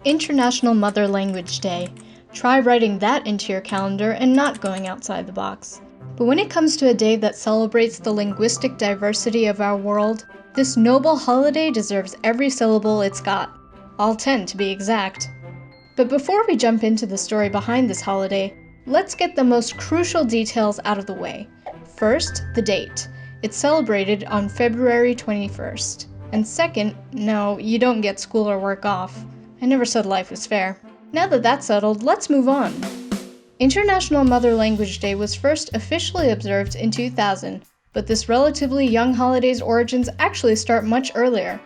International Mother Language Day. Try writing that into your calendar and not going outside the box. But when it comes to a day that celebrates the linguistic diversity of our world, this noble holiday deserves every syllable it's got. All 10 to be exact. But before we jump into the story behind this holiday, let's get the most crucial details out of the way. First, the date. It's celebrated on February 21st. And second, no, you don't get school or work off. I never said life was fair. Now that that's settled, let's move on. International Mother Language Day was first officially observed in 2000, but this relatively young holiday's origins actually start much earlier.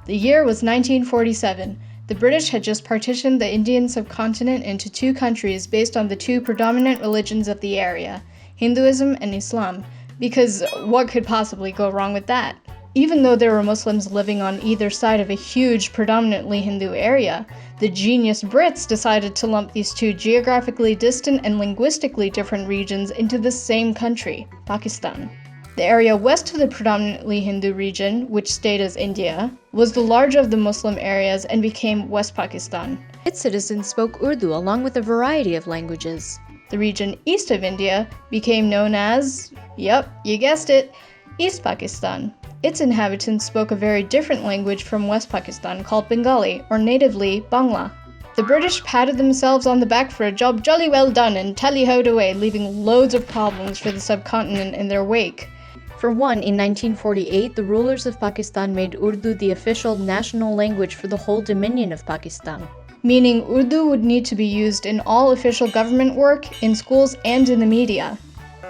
The year was 1947. The British had just partitioned the Indian subcontinent into two countries based on the two predominant religions of the area, Hinduism and Islam, because what could possibly go wrong with that? Even though there were Muslims living on either side of a huge, predominantly Hindu area, the genius Brits decided to lump these two geographically distant and linguistically different regions into the same country, Pakistan. The area west of the predominantly Hindu region, which stayed as India, was the larger of the Muslim areas and became West Pakistan. Its citizens spoke Urdu along with a variety of languages. The region east of India became known as, yep, you guessed it, East Pakistan. Its inhabitants spoke a very different language from West Pakistan called Bengali, or natively Bangla. The British patted themselves on the back for a job jolly well done and tally-hoed away, leaving loads of problems for the subcontinent in their wake. For one, in 1948, the rulers of Pakistan made Urdu the official national language for the whole dominion of Pakistan. Meaning Urdu would need to be used in all official government work, in schools, and in the media.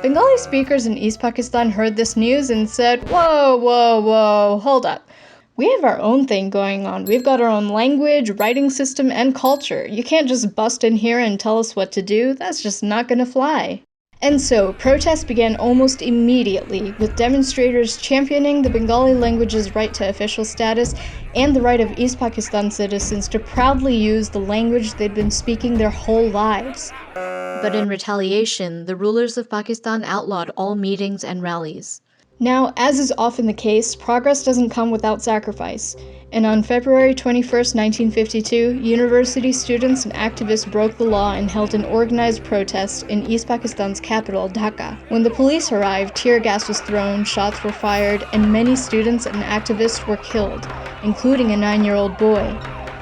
Bengali speakers in East Pakistan heard this news and said, whoa, hold up. We have our own thing going on. We've got our own language, writing system, and culture. You can't just bust in here and tell us what to do. That's just not gonna fly. And so, protests began almost immediately, with demonstrators championing the Bengali language's right to official status and the right of East Pakistan citizens to proudly use the language they'd been speaking their whole lives. But in retaliation, the rulers of Pakistan outlawed all meetings and rallies. Now, as is often the case, progress doesn't come without sacrifice. And on February 21, 1952, university students and activists broke the law and held an organized protest in East Pakistan's capital, Dhaka. When the police arrived, tear gas was thrown, shots were fired, and many students and activists were killed, including a 9-year-old boy.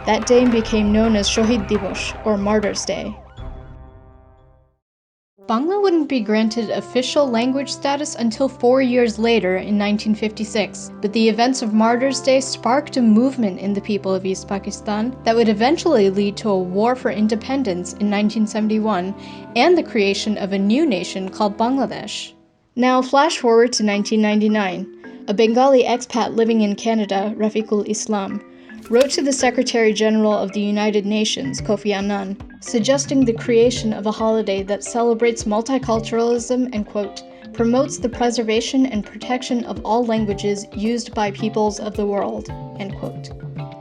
That day became known as Shohid Divas, or Martyrs' Day. Bangla wouldn't be granted official language status until 4 years later in 1956, but the events of Martyrs' Day sparked a movement in the people of East Pakistan that would eventually lead to a war for independence in 1971 and the creation of a new nation called Bangladesh. Now flash forward to 1999. A Bengali expat living in Canada, Rafiqul Islam, wrote to the Secretary General of the United Nations, Kofi Annan, suggesting the creation of a holiday that celebrates multiculturalism and, quote, promotes the preservation and protection of all languages used by peoples of the world, end quote.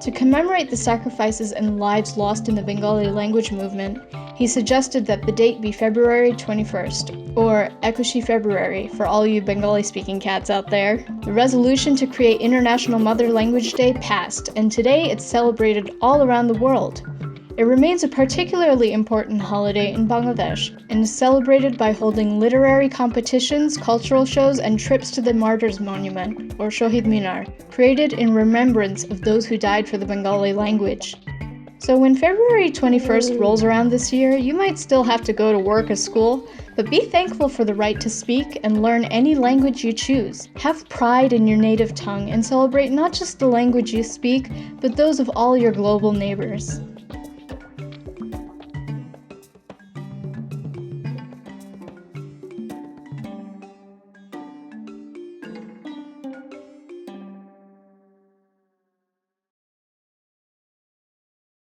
To commemorate the sacrifices and lives lost in the Bengali language movement, he suggested that the date be February 21st, or Ekushi February for all you Bengali-speaking cats out there. The resolution to create International Mother Language Day passed, and today it's celebrated all around the world. It remains a particularly important holiday in Bangladesh, and is celebrated by holding literary competitions, cultural shows, and trips to the Martyrs' Monument, or Shohid Minar, created in remembrance of those who died for the Bengali language. So when February 21st rolls around this year, you might still have to go to work or school, but be thankful for the right to speak and learn any language you choose. Have pride in your native tongue and celebrate not just the language you speak, but those of all your global neighbors.